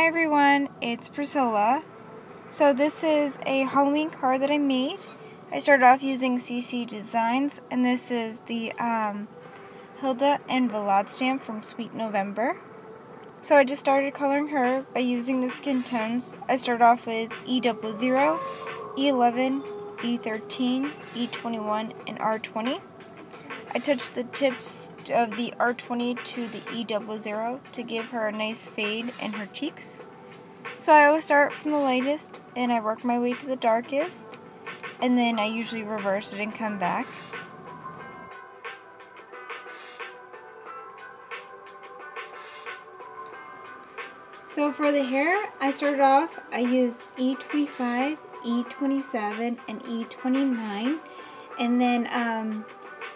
Hi everyone, it's Priscilla. So this is a Halloween card that I made. I started off using Ccdesigns, and this is the Hilda and Vlad stamp from Sweet November. So I just started coloring her by using the skin tones. I started off with E00, E11, E13, E21, and R20. I touched the tip of the R20 to the E00 to give her a nice fade in her cheeks. So I always start from the lightest and I work my way to the darkest, and then I usually reverse it and come back. So for the hair, I started off, I used E25, E27, and E29, and then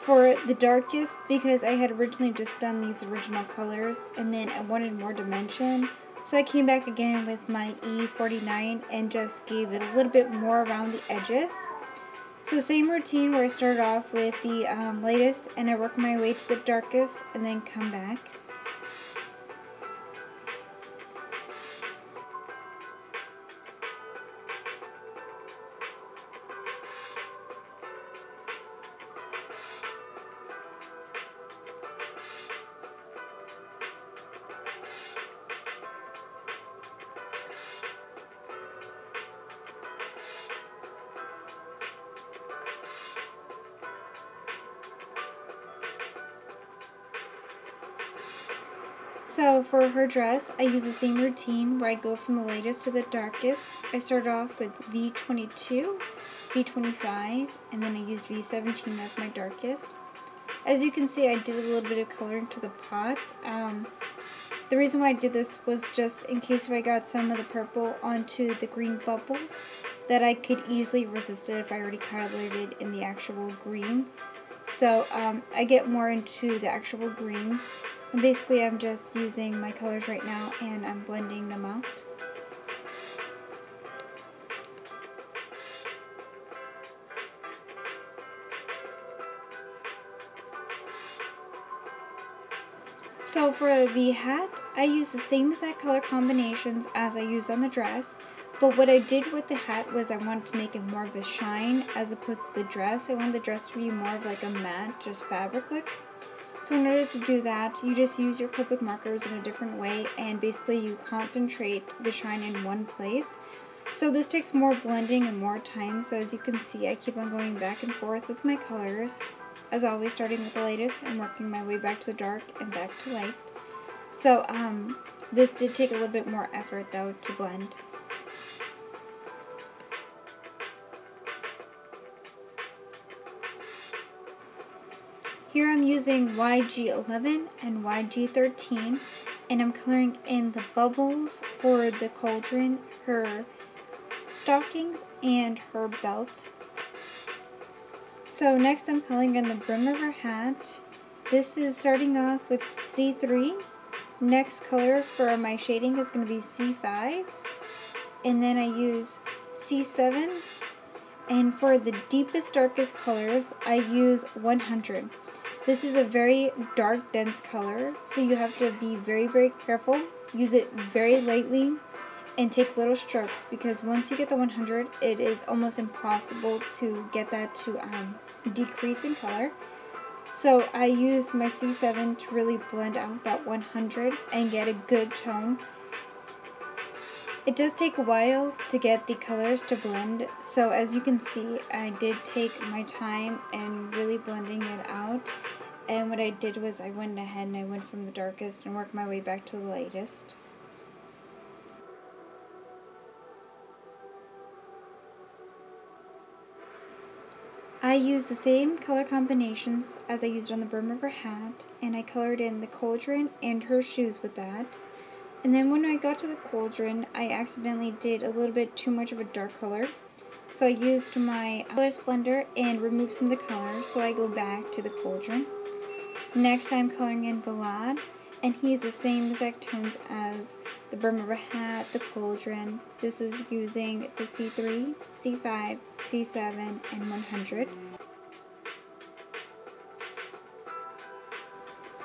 for the darkest, because I had originally just done these original colors and then I wanted more dimension, so I came back again with my E49 and just gave it a little bit more around the edges. So same routine where I started off with the lightest and I work my way to the darkest and then come back. So for her dress, I use the same routine where I go from the lightest to the darkest. I start off with V22, V25, and then I used V17 as my darkest. As you can see, I did a little bit of coloring to the pot. The reason why I did this was just in case if I got some of the purple onto the green bubbles, that I could easily resist it if I already colored it in the actual green. So I get more into the actual green. And basically I'm just using my colors right now and I'm blending them out. So for the hat, I use the same exact color combinations as I used on the dress, but what I did with the hat was I wanted to make it more of a shine as opposed to the dress. I wanted the dress to be more of like a matte, just fabric look. So in order to do that, you just use your Copic markers in a different way and basically you concentrate the shine in one place. So this takes more blending and more time, so as you can see I keep on going back and forth with my colors. As always, starting with the lightest and working my way back to the dark and back to light. So this did take a little bit more effort though to blend. Here I'm using YG11 and YG13 and I'm coloring in the bubbles for the cauldron, her stockings, and her belt. So next I'm coloring in the brim of her hat. This is starting off with C3. Next color for my shading is going to be C5. And then I use C7. And for the deepest, darkest colors, I use 100. This is a very dark, dense color, so you have to be very, very careful. Use it very lightly and take little strokes, because once you get the 100, it is almost impossible to get that to decrease in color. So I use my C7 to really blend out that 100 and get a good tone. It does take a while to get the colors to blend, so as you can see, I did take my time and really blending it out. And what I did was I went ahead and I went from the darkest and worked my way back to the lightest. I used the same color combinations as I used on the brim of her hat, and I colored in the cauldron and her shoes with that. And then when I got to the cauldron, I accidentally did a little bit too much of a dark color. So I used my color blender and removed some of the color, so I go back to the cauldron. Next I'm coloring in Vlad, and he's the same exact tones as the brim of her hat, the cauldron. This is using the C3, C5, C7, and 100.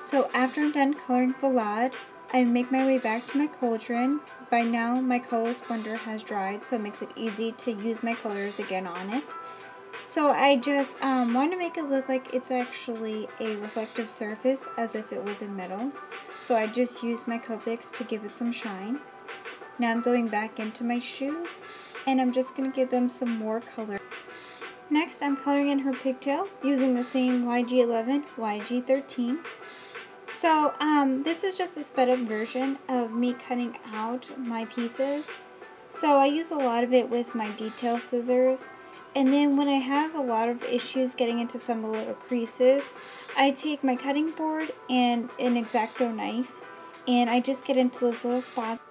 So after I'm done coloring Vlad, I make my way back to my cauldron. By now my color splendor has dried, so it makes it easy to use my colors again on it. So I just want to make it look like it's actually a reflective surface as if it was in metal. So I just used my Copics to give it some shine. Now I'm going back into my shoes and I'm just going to give them some more color. Next I'm coloring in her pigtails using the same YG11, YG13. So this is just a sped up version of me cutting out my pieces. So I use a lot of it with my detail scissors. And then when I have a lot of issues getting into some of the little creases, I take my cutting board and an X-Acto knife and I just get into those little spots.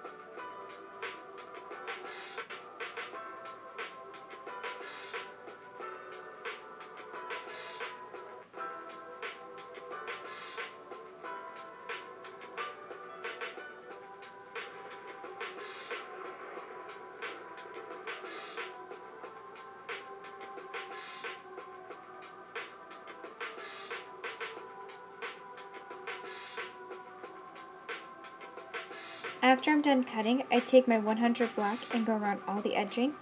After I'm done cutting, I take my 100 black and go around all the edging.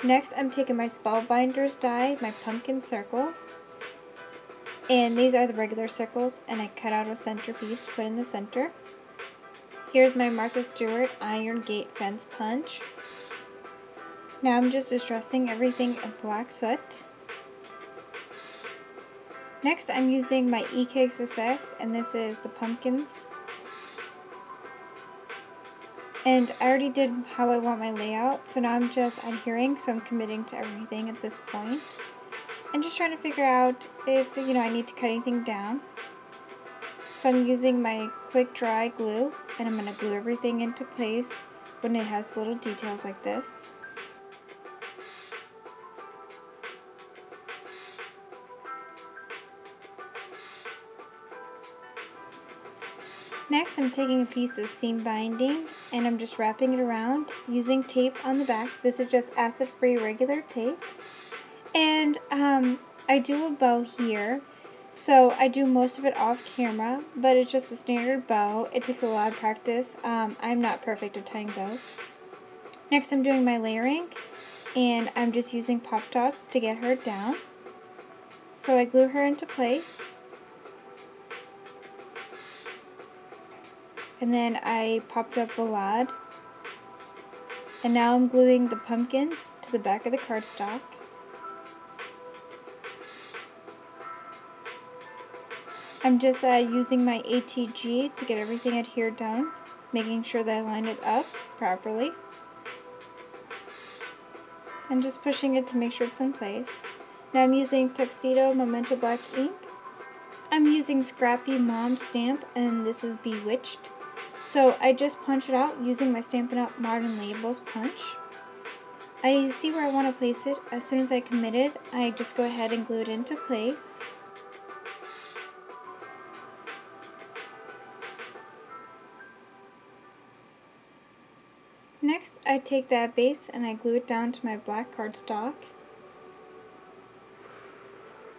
Next, I'm taking my Spellbinders die, my pumpkin circles. And these are the regular circles, and I cut out a center piece to put in the center. Here's my Martha Stewart Iron Gate Fence Punch. Now I'm just distressing everything in black soot. Next, I'm using my Ccdesigns, and this is the pumpkins. And I already did how I want my layout, so now I'm just adhering, so I'm committing to everything at this point. I'm just trying to figure out if, I need to cut anything down. So I'm using my quick dry glue, and I'm going to glue everything into place when it has little details like this. Next, I'm taking a piece of seam binding and I'm just wrapping it around using tape on the back. This is just acid-free regular tape. And I do a bow here. So I do most of it off camera, but it's just a standard bow. It takes a lot of practice. I'm not perfect at tying bows. Next, I'm doing my layering and I'm just using pop dots to get her down. So I glue her into place. And then I popped up Vlad. And now I'm gluing the pumpkins to the back of the cardstock. I'm just using my ATG to get everything adhered down, making sure that I line it up properly. I'm just pushing it to make sure it's in place. Now I'm using Tuxedo Memento Black ink. I'm using Scrappymomstamps, and this is Bewitched. So I just punch it out using my Stampin' Up! Modern Labels punch. I see where I want to place it. As soon as I commit it, I just go ahead and glue it into place. Next, I take that base and I glue it down to my black cardstock.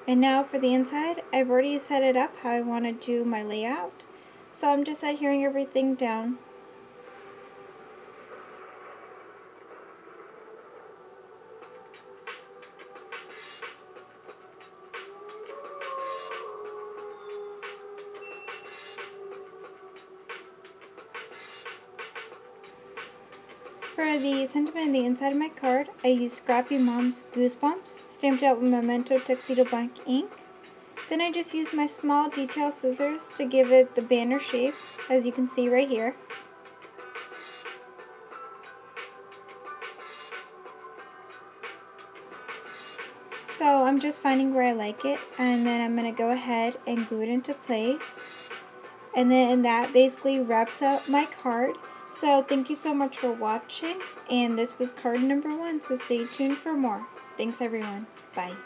And now for the inside, I've already set it up how I want to do my layout. So I'm just adhering everything down. For the sentiment on the inside of my card, I use Scrappy Mom's Goosebumps, stamped out with Memento Tuxedo Black ink. Then I just use my small detail scissors to give it the banner shape, as you can see right here. So I'm just finding where I like it, and then I'm going to go ahead and glue it into place. And then that basically wraps up my card. So thank you so much for watching, and this was card number 1, so stay tuned for more. Thanks everyone. Bye.